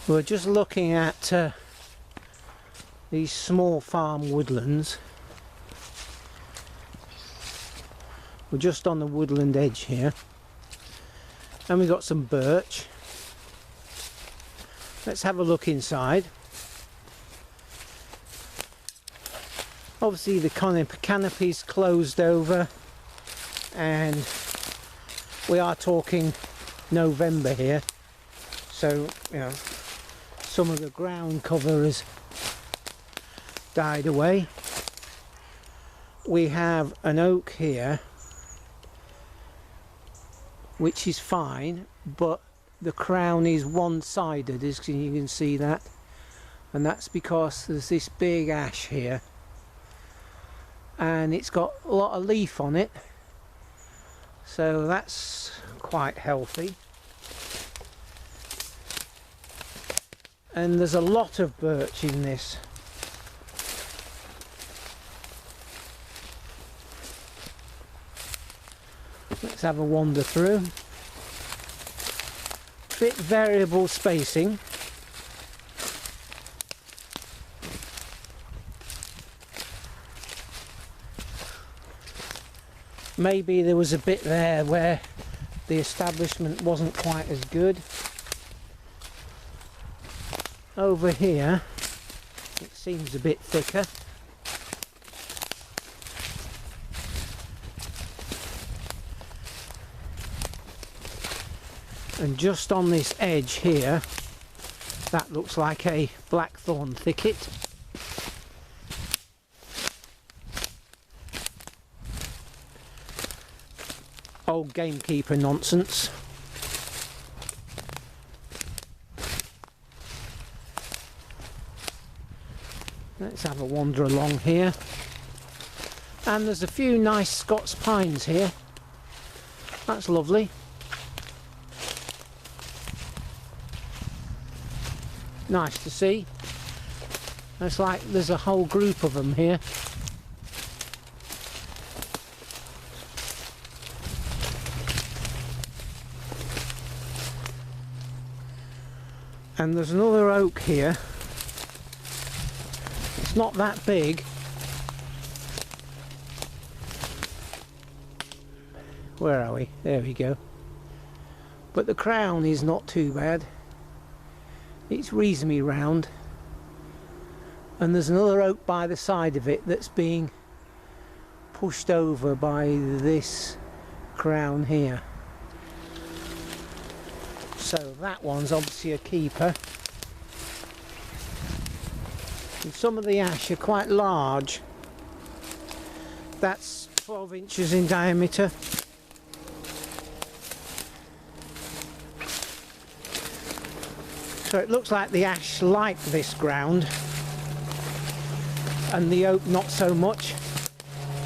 We're just looking at these small farm woodlands. We're just on the woodland edge here, and we've got some birch. Let's have a look inside. Obviously the canopy's closed over, and we are talking November here, so you know some of the ground cover has died away. We have an oak here which is fine, but the crown is one-sided, as you can see that, and that's because there's this big ash here and it's got a lot of leaf on it, so that's quite healthy. And there's a lot of birch in this. Let's have a wander through. Bit variable spacing. Maybe there was a bit there where the establishment wasn't quite as good. Over here it seems a bit thicker. And just on this edge here, that looks like a blackthorn thicket. Old gamekeeper nonsense. Let's have a wander along here. And there's a few nice Scots pines here. That's lovely. Nice to see. It's like there's a whole group of them here. And there's another oak here. It's not that big. Where are we? There we go. But the crown is not too bad. It's reasonably round. And there's another oak by the side of it that's being pushed over by this crown here. So that one's obviously a keeper. And some of the ash are quite large. That's 12 inches in diameter. So it looks like the ash like this ground and the oak not so much.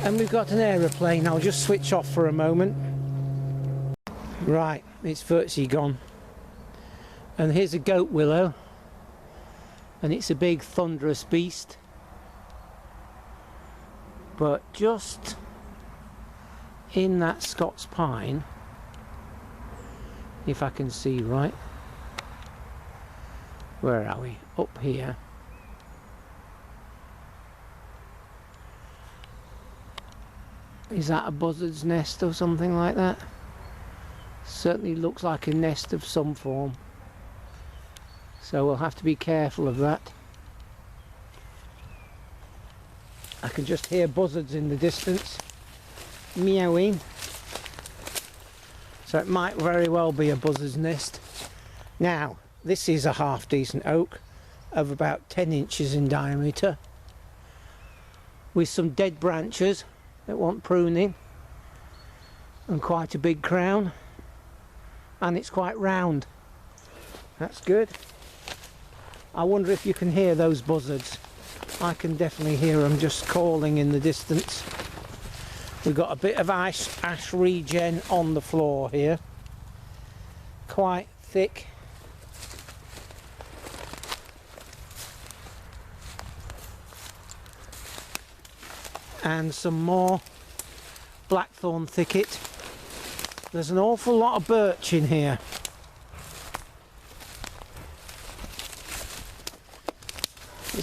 And we've got an aeroplane. I'll just switch off for a moment. Right, it's virtually gone. And here's a goat willow, and it's a big thunderous beast. But just in that Scots pine, if I can see right, where are we? Up here. Is that a buzzard's nest or something like that? Certainly looks like a nest of some form. So we'll have to be careful of that. I can just hear buzzards in the distance meowing. So it might very well be a buzzard's nest. Now, this is a half decent oak of about 10 inches in diameter, with some dead branches that want pruning, and quite a big crown, and it's quite round. That's good. I wonder if you can hear those buzzards. I can definitely hear them just calling in the distance. We've got a bit of ash regen on the floor here, quite thick. And some more blackthorn thicket. There's an awful lot of birch in here.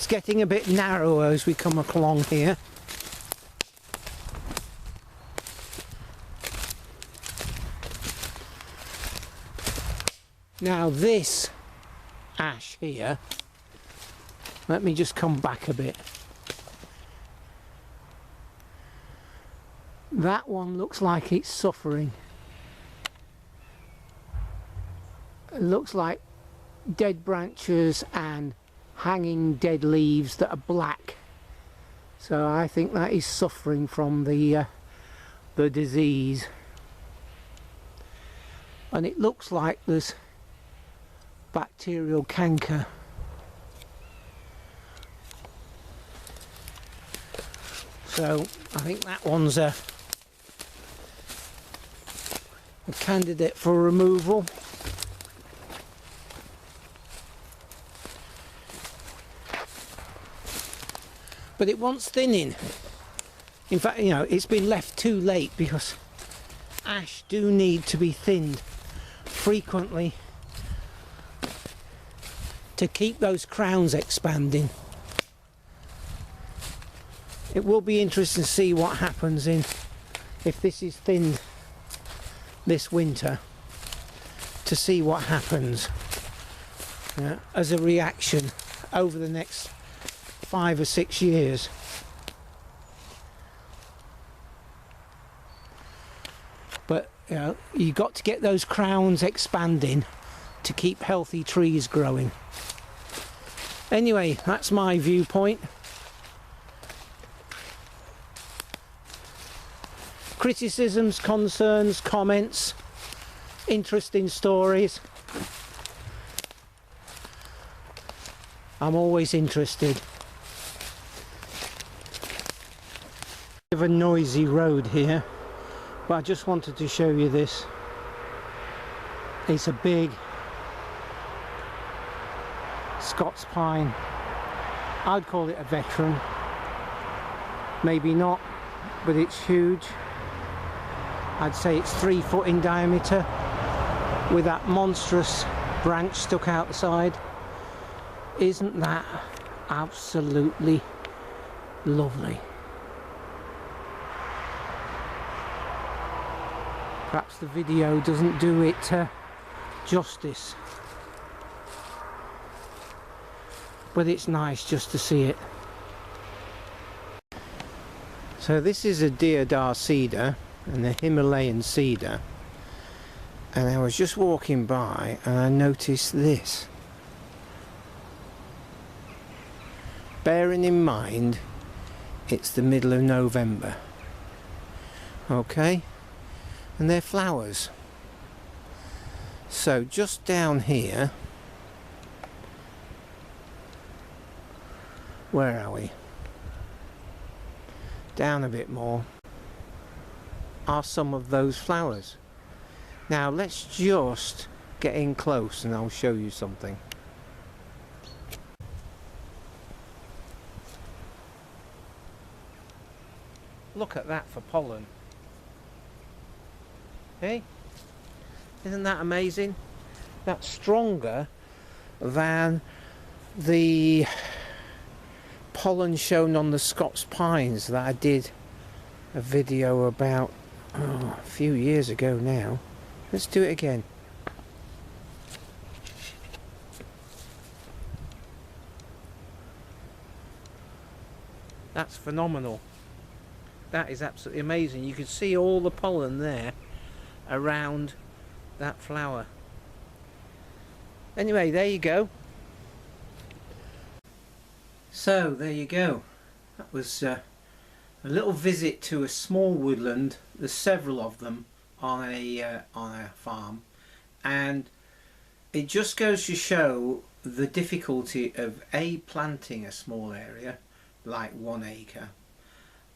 It's getting a bit narrower as we come along here. Now this ash here, let me just come back a bit. That one looks like it's suffering. It looks like dead branches and hanging dead leaves that are black. So I think that is suffering from the disease. And it looks like there's bacterial canker. So I think that one's a candidate for removal. But it wants thinning. In fact, you know, it's been left too late, because ash do need to be thinned frequently to keep those crowns expanding. It will be interesting to see what happens if this is thinned this winter, to see what happens as a reaction over the next 5 or 6 years. But you know, you've got to get those crowns expanding to keep healthy trees growing. Anyway, that's my viewpoint. Criticisms, concerns, comments, interesting stories. I'm always interested. Bit of a noisy road here, but I just wanted to show you this. It's a big Scots pine. I'd call it a veteran. Maybe not, but it's huge. I'd say it's 3 foot in diameter, with that monstrous branch stuck out the side. Isn't that absolutely lovely? Perhaps the video doesn't do it justice, but it's nice just to see it. So this is a Deodar cedar and a Himalayan cedar, and I was just walking by and I noticed this. Bearing in mind it's the middle of November, okay, and they're flowers. So just down here, where are we? Down a bit more are some of those flowers. Now let's just get in close and I'll show you something. Look at that for pollen. Hey? Isn't that amazing? That's stronger than the pollen shown on the Scots pines that I did a video about a few years ago now. Let's do it again. That's phenomenal. That is absolutely amazing. You can see all the pollen there around that flower. Anyway, there you go. So there you go. That was a little visit to a small woodland. There's several of them on a farm, and it just goes to show the difficulty of planting a small area like 1 acre,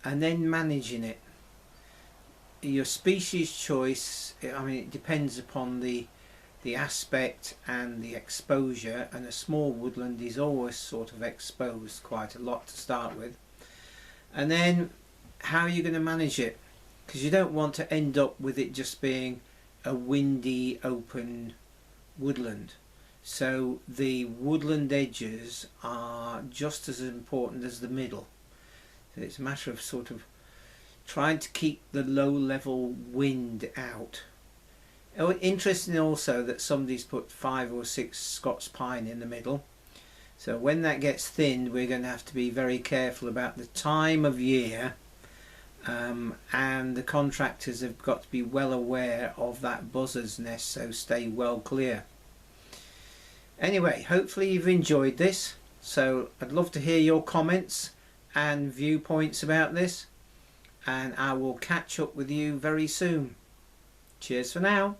and then managing it. Your species choice, I mean, it depends upon the aspect and the exposure, and a small woodland is always sort of exposed quite a lot to start with, and then how you're going to manage it, because you don't want to end up with it just being a windy open woodland. So the woodland edges are just as important as the middle. So it's a matter of sort of trying to keep the low level wind out. Oh, interesting also that somebody's put 5 or 6 Scots pine in the middle. So when that gets thinned, we're going to have to be very careful about the time of year, and the contractors have got to be well aware of that buzzard's nest, so stay well clear. Anyway, hopefully you've enjoyed this. So I'd love to hear your comments and viewpoints about this, and I will catch up with you very soon. Cheers for now.